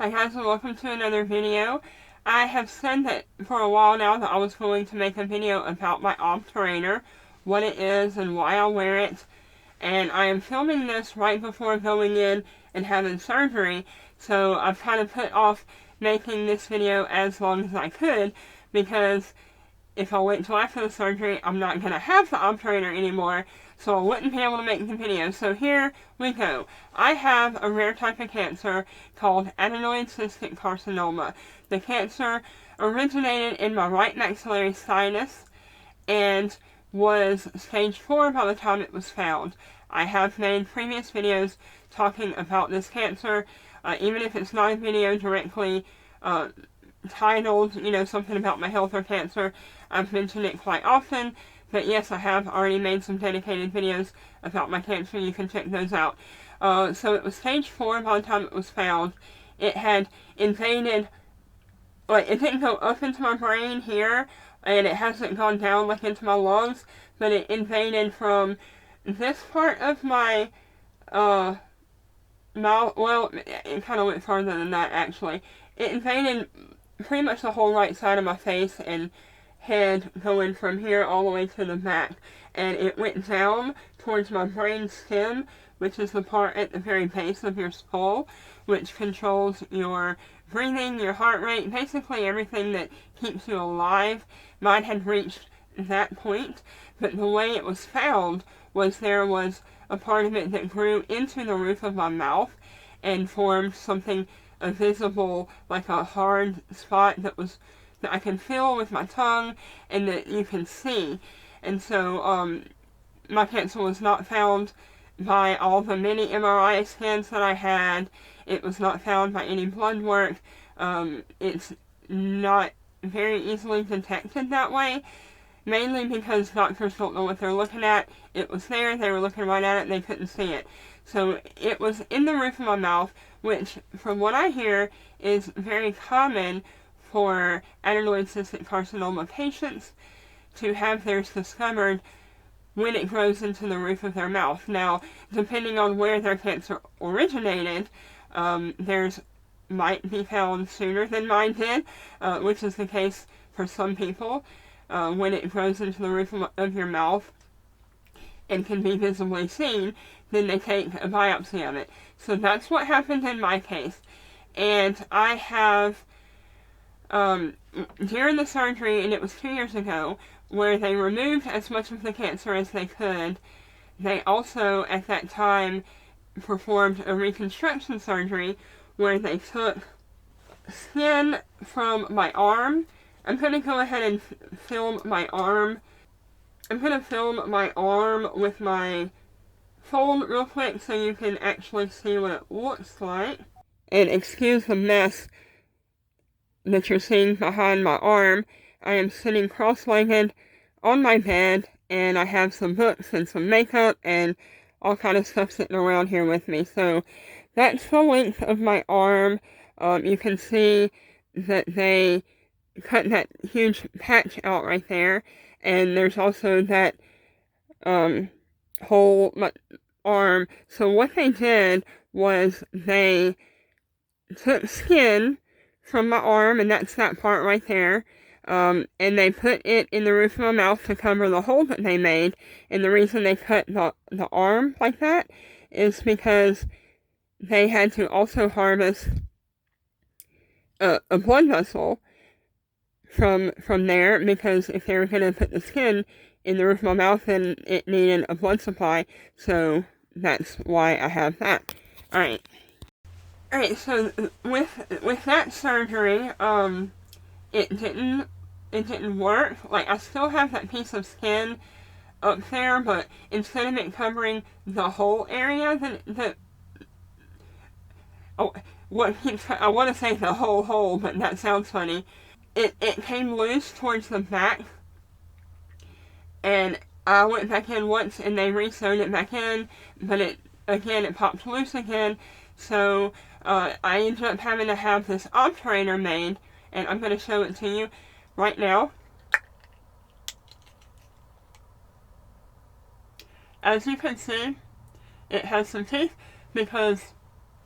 Hi guys, and welcome to another video. I have said that for a while now that I was going to make a video about my obturator, what it is and why I wear it, and I am filming this right before going in and having surgery, so I've kind of put off making this video as long as I could, because if I wait till after the surgery, I'm not going to have the obturator anymore, so I wouldn't be able to make the video. So here we go. I have a rare type of cancer called adenoid cystic carcinoma. The cancer originated in my right maxillary sinus and was stage 4 by the time it was found. I have made previous videos talking about this cancer, even if it's not a video directly titled, something about my health or cancer. I've mentioned it quite often, but yes, I have already made some dedicated videos about my cancer. You can check those out. So it was stage 4 by the time it was found. It had invaded, it didn't go up into my brain here, and it hasn't gone down into my lungs, but it invaded from this part of my mouth. Well, it kind of went farther than that, actually. It invaded pretty much the whole right side of my face and head, going from here all the way to the back, and it went down towards my brain stem, which is the part at the very base of your skull, which controls your breathing, your heart rate, basically everything that keeps you alive. Mine had reached that point, but the way it was found was there was a part of it that grew into the roof of my mouth and formed something visible, like a hard spot that I can feel with my tongue and that you can see. And so my cancer was not found by all the many MRI scans that I had. It was not found by any blood work. It's not very easily detected that way, mainly because doctors don't know what they're looking at. It was there, they were looking right at it, they couldn't see it. So it was in the roof of my mouth, which, from what I hear, is very common for adenoid cystic carcinoma patients to have theirs discovered when it grows into the roof of their mouth. Now, depending on where their cancer originated, theirs might be found sooner than mine did, which is the case for some people. When it grows into the roof of your mouth and can be visibly seen, then they take a biopsy of it. So that's what happened in my case. And I have, during the surgery, and it was 2 years ago, where they removed as much of the cancer as they could, they also, at that time, performed a reconstruction surgery where they took skin from my arm. I'm going to go ahead and film my arm. I'm going to film my arm with my phone real quick so you can actually see what it looks like. And excuse the mess that you're seeing behind my arm. I am sitting cross-legged on my bed, and I have some books and some makeup and all kind of stuff sitting around here with me. So that's the length of my arm. You can see that they cut that huge patch out right there, and there's also that whole arm. So what they did was they took skin from my arm, and that's that part right there, and they put it in the roof of my mouth to cover the hole that they made. And the reason they cut the arm like that is because they had to also harvest a blood vessel from there, because if they were going to put the skin in the roof of my mouth, then it needed a blood supply. So that's why I have that. Alright, so with that surgery, it didn't work. I still have that piece of skin up there, but instead of it covering the whole area, I want to say the whole hole, but that sounds funny. It came loose towards the back, and I went back in once and they re-sewed it back in, but it popped loose again. So I ended up having to have this obturator made, and I'm going to show it to you right now. As you can see, it has some teeth because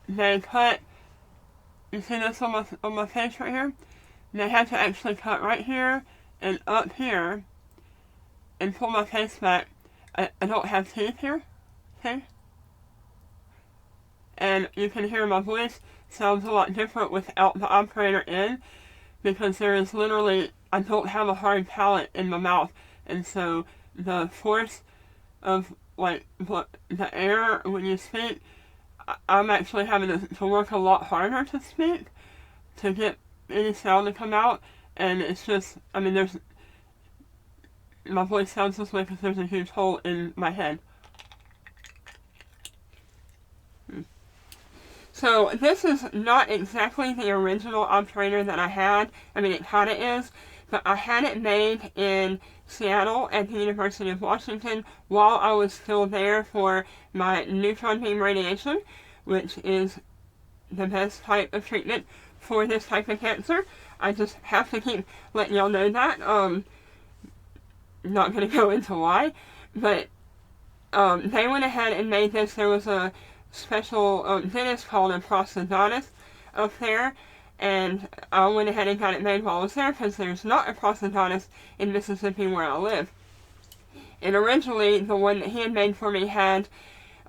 they cut You see this on my face right here? They had to actually cut right here and up here and pull my face back. I don't have teeth here, okay? And you can hear my voice sounds a lot different without the operator in, because there is literally, I don't have a hard palate in my mouth, and so the force of like the air when you speak, I'm actually having to work a lot harder to speak to get any sound to come out, and it's just, I mean, my voice sounds this way because there's a huge hole in my head. So this is not exactly the original operator that I had. I mean, it kind of is, but I had it made in Seattle at the University of Washington while I was still there for my neutron beam radiation, which is the best type of treatment for this type of cancer. I just have to keep letting y'all know that. Not going to go into why, but they went ahead and made this. There was a special dentist called a prosthetist up there, and I went ahead and got it made while I was there because there's not a prosthetist in Mississippi where I live. And originally, the one that he had made for me had,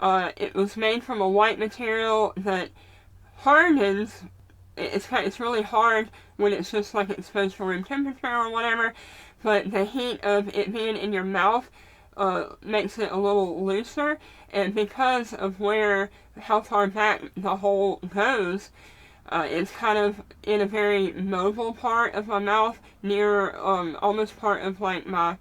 it was made from a white material that hardens. It's really hard when it's just like exposed to room temperature or whatever, but the heat of it being in your mouth makes it a little looser, and because of how far back the hole goes, it's kind of in a very mobile part of my mouth, near almost part of like my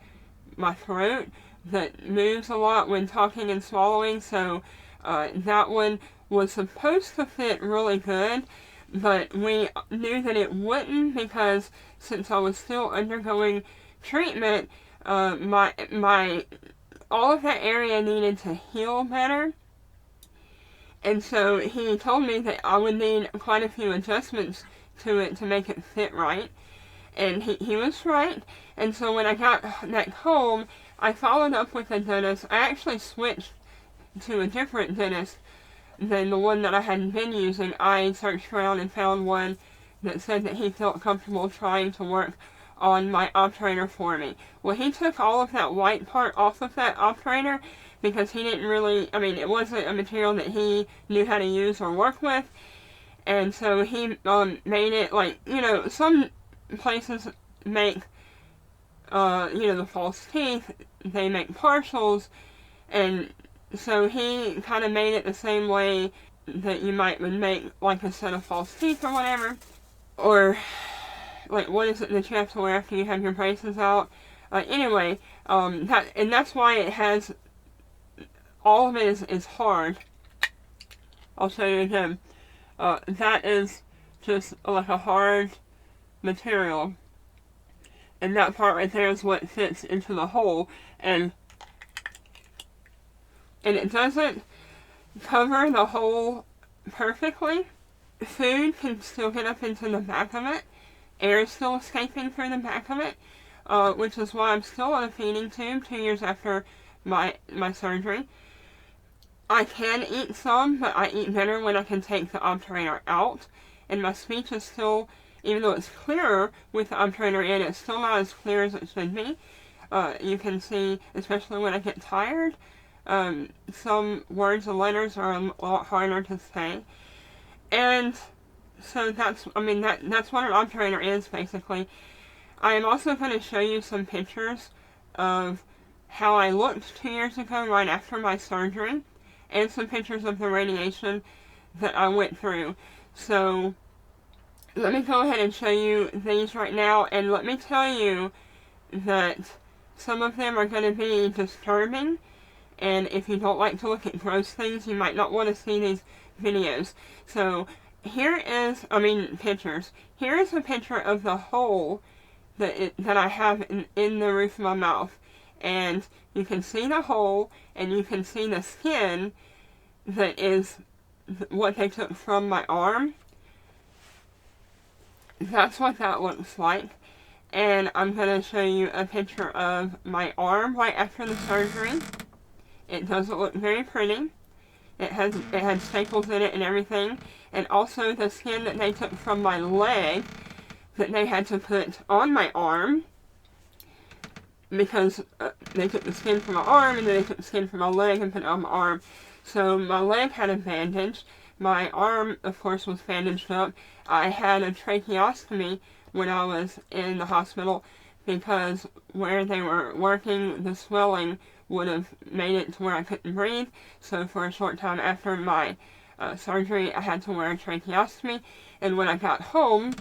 throat that moves a lot when talking and swallowing, so that one was supposed to fit really good, but we knew that it wouldn't because since I was still undergoing treatment, my all of that area needed to heal better, and so he told me that I would need quite a few adjustments to it to make it fit right, and he was right. And so when I got that home, I followed up with a dentist. I actually switched to a different dentist than the one that I had been using. I searched around and found one that said that he felt comfortable trying to work on my operator for me. Well, he took all of that white part off of that operator because he didn't really, I mean, it wasn't a material that he knew how to use or work with, and so he made it like, some places make, the false teeth, they make partials, and so he kind of made it the same way that you would make like a set of false teeth or whatever, or like what is it that you have to wear after you have your braces out. Anyway, that's why it has, all of it is hard. I'll show you again. That is just like a hard material, and that part right there is what fits into the hole, and it doesn't cover the hole perfectly. Food can still get up into the back of it. Air is still escaping through the back of it, which is why I'm still on a feeding tube 2 years after my surgery. I can eat some, but I eat better when I can take the obturator out, and my speech is still, even though it's clearer with the obturator in, it's still not as clear as it should be. You can see, especially when I get tired, some words and letters are a lot harder to say. And so that's what an obturator is, basically. I am also going to show you some pictures of how I looked 2 years ago right after my surgery, and some pictures of the radiation that I went through. So let me go ahead and show you these right now, and let me tell you that some of them are going to be disturbing, and if you don't like to look at gross things, you might not want to see these videos. So here is, pictures. Here is a picture of the hole that I have in the roof of my mouth. And you can see the hole, and you can see the skin that is what they took from my arm. That's what that looks like. And I'm going to show you a picture of my arm right after the surgery. It doesn't look very pretty. It had staples in it and everything. And also the skin that they took from my leg that they had to put on my arm, because they took the skin from my arm and then they took the skin from my leg and put it on my arm. So my leg had a bandage. My arm, of course, was bandaged up. I had a tracheostomy when I was in the hospital because where they were working, the swelling would have made it to where I couldn't breathe. So for a short time after my surgery, I had to wear a tracheostomy. And when I got home,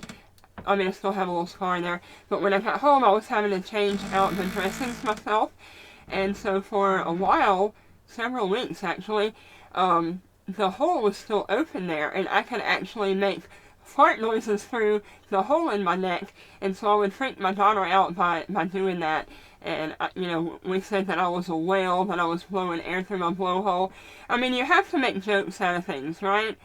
I mean, I still have a little scar there, but when I got home, I was having to change out the dressings myself. And so for a while, several weeks actually, the hole was still open there, and I could actually make fart noises through the hole in my neck. And so I would freak my daughter out by doing that. And, you know, we said that I was a whale, that I was blowing air through my blowhole. I mean, you have to make jokes out of things, right?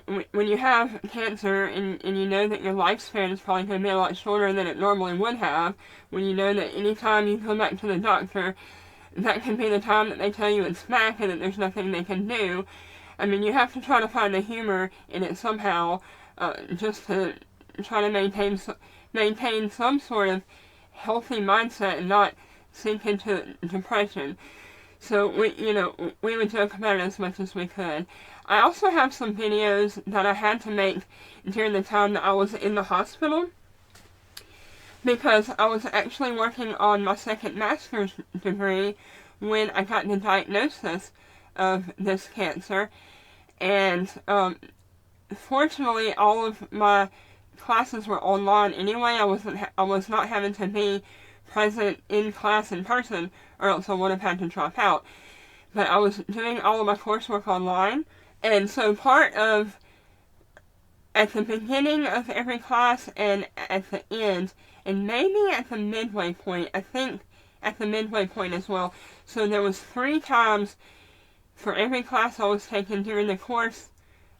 When you have cancer and you know that your lifespan is probably going to be a lot shorter than it normally would have, when you know that anytime you come back to the doctor, that can be the time that they tell you it's back and that there's nothing they can do. I mean, you have to try to find the humor in it somehow, just to try to maintain some sort of healthy mindset and not sink into depression. So we would joke about it as much as we could. I also have some videos that I had to make during the time that I was in the hospital, because I was actually working on my second master's degree when I got the diagnosis of this cancer. And fortunately, all of my classes were online anyway. I was not having to be present in class in person, or else I would have had to drop out. But I was doing all of my coursework online, and so at the beginning of every class and at the end, and maybe at the midway point, I think at the midway point as well. So there was 3 times for every class I was taking during the course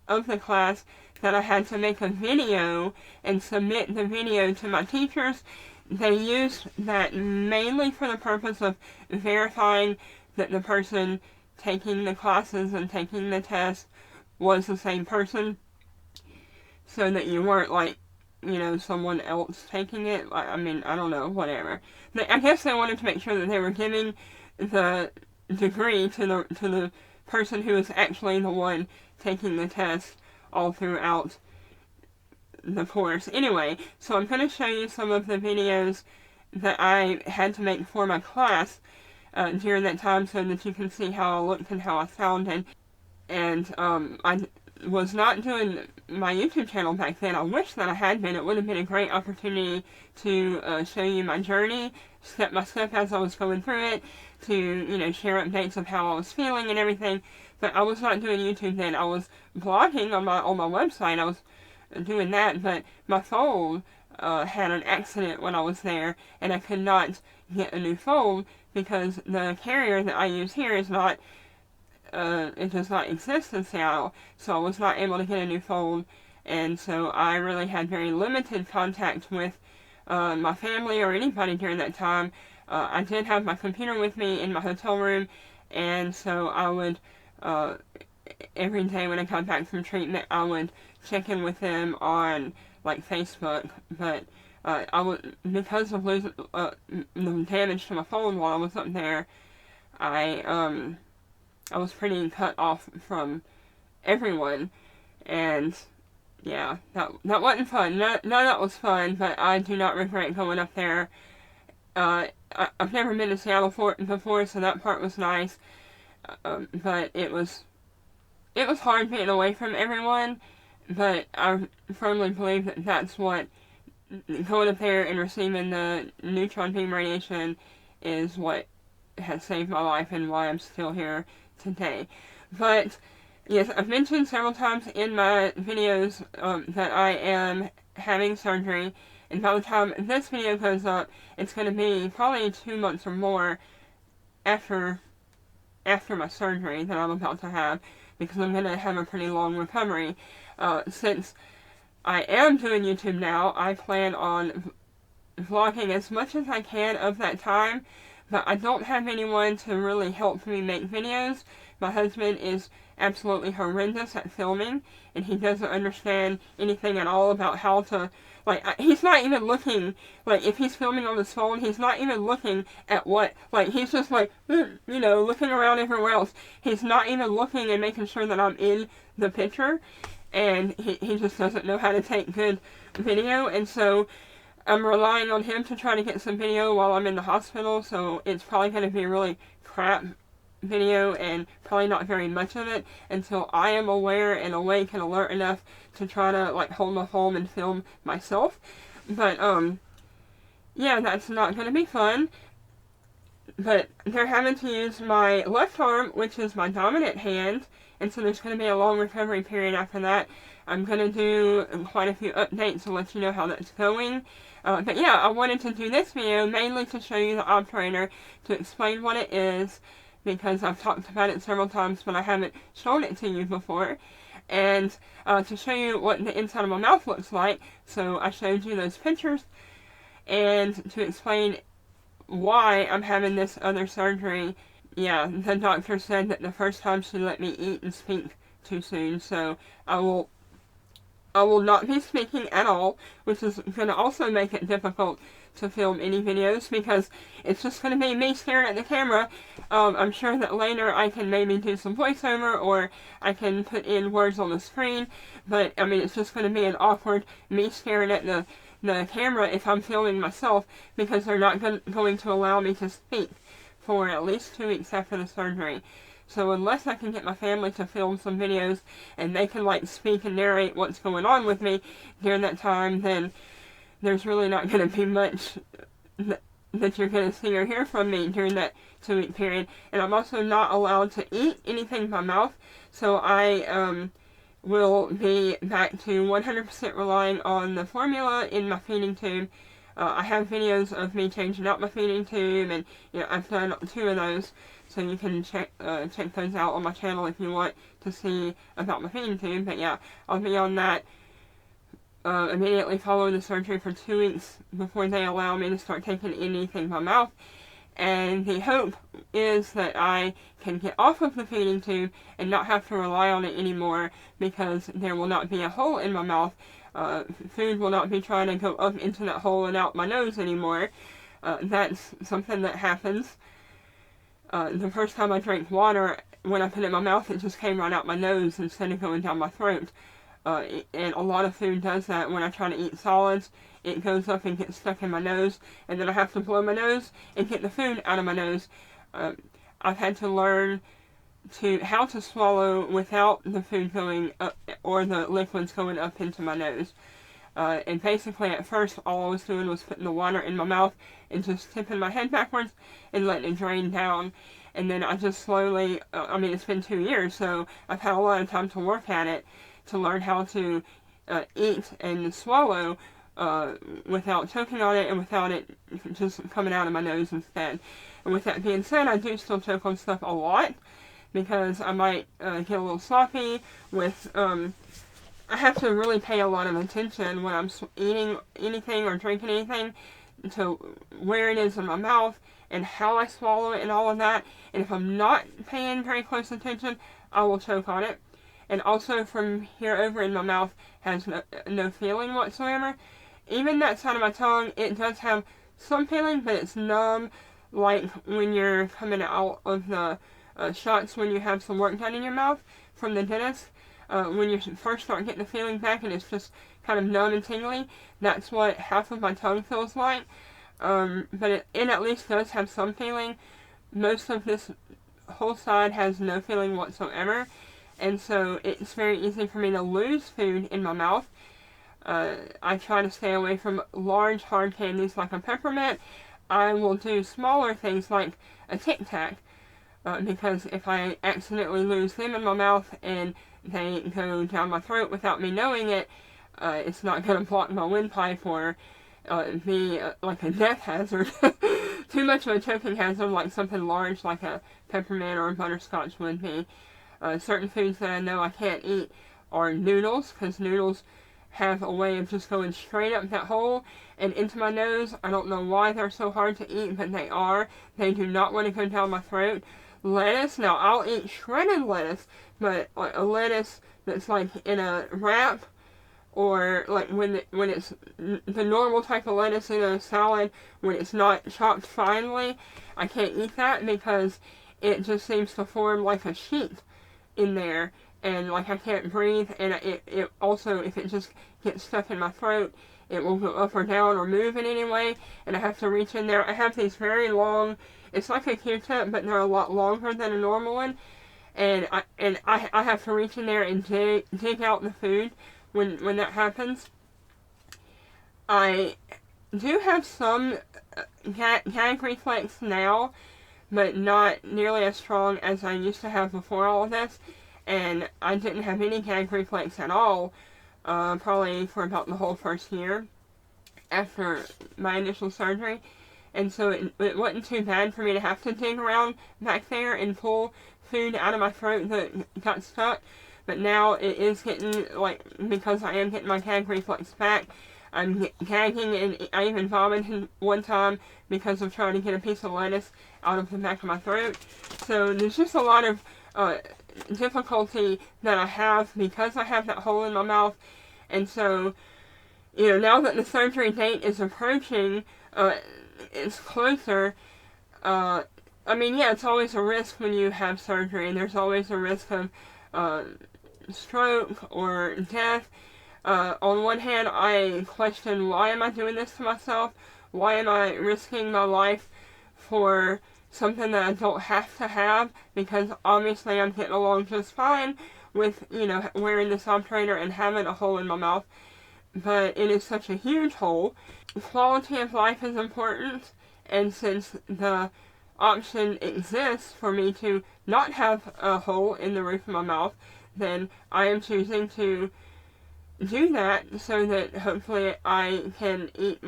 of the class that I had to make a video and submit the video to my teachers. They used that mainly for the purpose of verifying that the person taking the classes and taking the test was the same person, so that you weren't like, someone else taking it. I mean, I don't know, whatever. I guess they wanted to make sure that they were giving the degree to the person who was actually the one taking the test all throughout the course. Anyway, so I'm going to show you some of the videos that I had to make for my class during that time, so that you can see how I looked and how I sounded. And I was not doing my YouTube channel back then. I wish that I had been. It would have been a great opportunity to show you my journey, step by step as I was going through it, to, share updates of how I was feeling and everything. But I was not doing YouTube then. I was blogging on my website. I was doing that, but my phone had an accident when I was there, and I could not get a new phone because the carrier that I use here is not, it does not exist in Seattle, so I was not able to get a new phone, and so I really had very limited contact with my family or anybody during that time. I did have my computer with me in my hotel room, and so I would, every day when I got back from treatment, I would check in with them on, like, Facebook, but I would, because of losing the damage to my phone while I was up there, I was pretty cut off from everyone, and yeah, that wasn't fun. None of that was fun, but I do not regret going up there. I've never been to Seattle before, so that part was nice, but it was hard being away from everyone, but I firmly believe that that's what, going up there and receiving the neutron beam radiation is what has saved my life and why I'm still here today. But yes, I've mentioned several times in my videos that I am having surgery, and by the time this video goes up, it's going to be probably 2 months or more after my surgery that I'm about to have, because I'm going to have a pretty long recovery. Since I am doing YouTube now, I plan on vlogging as much as I can of that time, but I don't have anyone to really help me make videos My husband is absolutely horrendous at filming, and he doesn't understand anything at all about how to, like, he's not even looking, like, if he's filming on his phone, he's not even looking at what, like, he's just like, looking around everywhere else. He's not even looking and making sure that I'm in the picture, and he just doesn't know how to take good video, and so I'm relying on him to try to get some video while I'm in the hospital, so it's probably going to be really crap video and probably not very much of it until I am aware and awake and alert enough to try to like hold my phone and film myself. But yeah, that's not going to be fun. But they're having to use my left arm, which is my dominant hand, and so there's going to be a long recovery period after that. I'm going to do quite a few updates to let you know how that's going. But yeah, I wanted to do this video mainly to show you the operator, to explain what it is, because I've talked about it several times, but I haven't shown it to you before. And to show you what the inside of my mouth looks like, so I showed you those pictures, and to explain why I'm having this other surgery. Yeah, the doctor said that the first time she let me eat and speak too soon, so I will not be speaking at all, which is going to also make it difficult to film any videos, because it's just going to be me staring at the camera. I'm sure that later I can maybe do some voiceover, or I can put in words on the screen, but I mean, it's just going to be an awkward me staring at the camera if I'm filming myself, because they're not going to allow me to speak for at least 2 weeks after the surgery. So unless I can get my family to film some videos and they can like speak and narrate what's going on with me during that time, then there's really not going to be much that you're going to see or hear from me during that 2-week period. And I'm also not allowed to eat anything in my mouth, so I will be back to 100% relying on the formula in my feeding tube. I have videos of me changing out my feeding tube, and I've done 2 of those, so you can check those out on my channel if you want to see about my feeding tube. But yeah, I'll be on that immediately following the surgery for 2 weeks before they allow me to start taking anything in my mouth. And the hope is that I can get off of the feeding tube and not have to rely on it anymore, because there will not be a hole in my mouth. Food will not be trying to go up into that hole and out my nose anymore. That's something that happens. The first time I drank water, when I put it in my mouth, it just came right out my nose instead of going down my throat. And a lot of food does that. When I try to eat solids, it goes up and gets stuck in my nose, and then I have to blow my nose and get the food out of my nose. I've had to learn how to swallow without the food going up or the liquids going up into my nose. And basically at first all I was doing was putting the water in my mouth and just tipping my head backwards and letting it drain down. And then I just slowly, it's been 2 years, so I've had a lot of time to work at it, to learn how to eat and swallow without choking on it and without it just coming out of my nose instead. And with that being said, I do still choke on stuff a lot, because I might get a little sloppy with, I have to really pay a lot of attention when I'm eating anything or drinking anything to where it is in my mouth and how I swallow it and all of that. And if I'm not paying very close attention, I will choke on it. And also from here over in my mouth has no feeling whatsoever. Even that side of my tongue, it does have some feeling, but it's numb, like when you're coming out of the shots when you have some work done in your mouth from the dentist. When you first start getting the feeling back and it's just kind of numb and tingly, that's what half of my tongue feels like. But it at least does have some feeling. Most of this whole side has no feeling whatsoever, and so it's very easy for me to lose food in my mouth. I try to stay away from large hard candies like a peppermint. I will do smaller things like a Tic Tac, because if I accidentally lose them in my mouth and they go down my throat without me knowing it, it's not going to block my windpipe or be like a death hazard. Too much of a choking hazard like something large like a peppermint or a butterscotch would be. Certain foods that I know I can't eat are noodles, because noodles have a way of just going straight up that hole and into my nose. I don't know why they're so hard to eat, but they are. They do not want to go down my throat. lettuce. Now, I'll eat shredded lettuce, but like a lettuce that's like in a wrap, or like when it's the normal type of lettuce in a salad, when it's not chopped finely, I can't eat that because it just seems to form like a sheet in there, and like I can't breathe, and it also, if it just gets stuck in my throat, it will go up or down or move in any way, and I have to reach in there. I have these very long, it's like a Q-tip, but they're a lot longer than a normal one, and I have to reach in there and dig out the food when that happens. I do have some gag reflex now, but not nearly as strong as I used to have before all of this. And I didn't have any gag reflex at all, probably for about the whole first year after my initial surgery. And so it wasn't too bad for me to have to dig around back there and pull food out of my throat that got stuck. But now it is getting, like, because I am getting my gag reflex back, I'm gagging, and I even vomited one time because of trying to get a piece of lettuce out of the back of my throat. So there's just a lot of difficulty that I have because I have that hole in my mouth. And so, you know, now that the surgery date is approaching, it's closer, I mean, yeah, it's always a risk when you have surgery, and there's always a risk of stroke or death. On one hand, I question, why am I doing this to myself? Why am I risking my life for something that I don't have to have? Because obviously I'm getting along just fine with, you know, wearing this obturator and having a hole in my mouth. But it is such a huge hole. Quality of life is important, and since the option exists for me to not have a hole in the roof of my mouth, then I am choosing to do that so that hopefully I can eat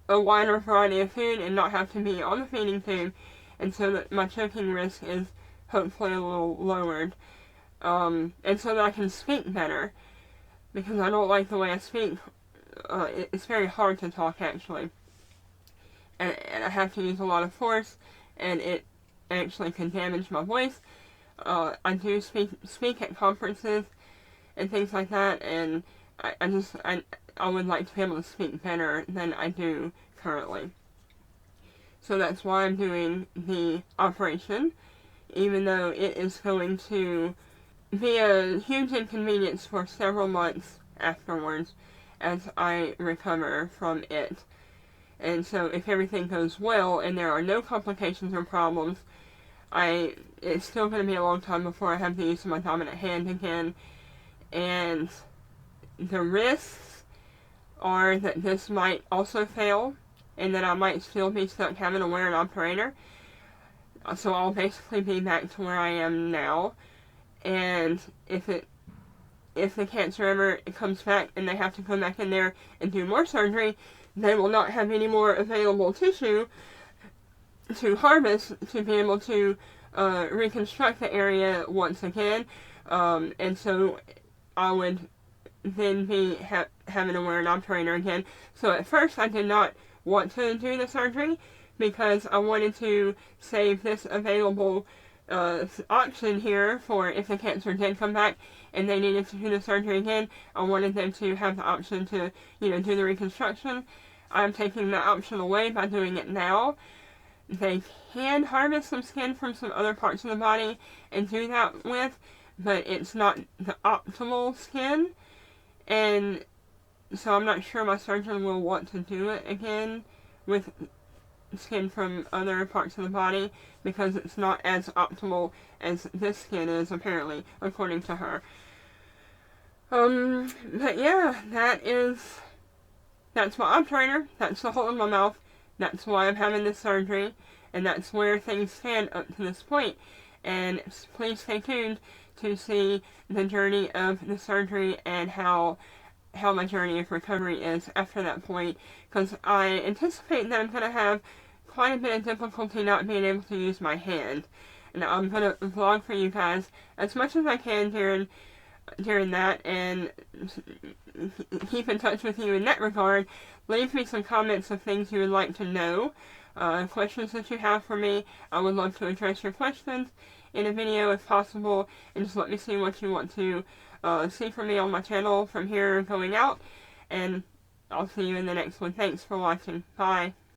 a wider variety of food and not have to be on the feeding tube, and so that my choking risk is hopefully a little lowered, and so that I can speak better, because I don't like the way I speak. It's very hard to talk, actually, and I have to use a lot of force, and it actually can damage my voice. I do speak at conferences and things like that, and I would like to be able to speak better than I do currently. So that's why I'm doing the operation, even though it is going to be a huge inconvenience for several months afterwards as I recover from it. And so if everything goes well and there are no complications or problems, it's still going to be a long time before I have the use of my dominant hand again. And the risks are that this might also fail, and that I might still be stuck having to wear an operator. So I'll basically be back to where I am now. And if the cancer ever comes back and they have to come back in there and do more surgery, they will not have any more available tissue to harvest to be able to reconstruct the area once again. And so I would then be having to wear an operator again. So at first I did not want to do the surgery because I wanted to save this available option here for if the cancer did come back and they needed to do the surgery again. I wanted them to have the option to, you know, do the reconstruction. I'm taking that option away by doing it now. They can harvest some skin from some other parts of the body and do that with, but it's not the optimal skin, and so I'm not sure my surgeon will want to do it again with skin from other parts of the body, because it's not as optimal as this skin is, apparently, according to her. But yeah, that's my operator, that's the hole in my mouth, that's why I'm having this surgery, and that's where things stand up to this point. And please stay tuned to see the journey of the surgery and how my journey of recovery is after that point, because I anticipate that I'm going to have quite a bit of difficulty not being able to use my hand. And I'm going to vlog for you guys as much as I can during that, and keep in touch with you in that regard. Leave me some comments of things you would like to know questions that you have for me. I would love to address your questions in a video if possible, and just let me see what you want to see from me on my channel from here going out, and I'll see you in the next one. Thanks for watching. Bye.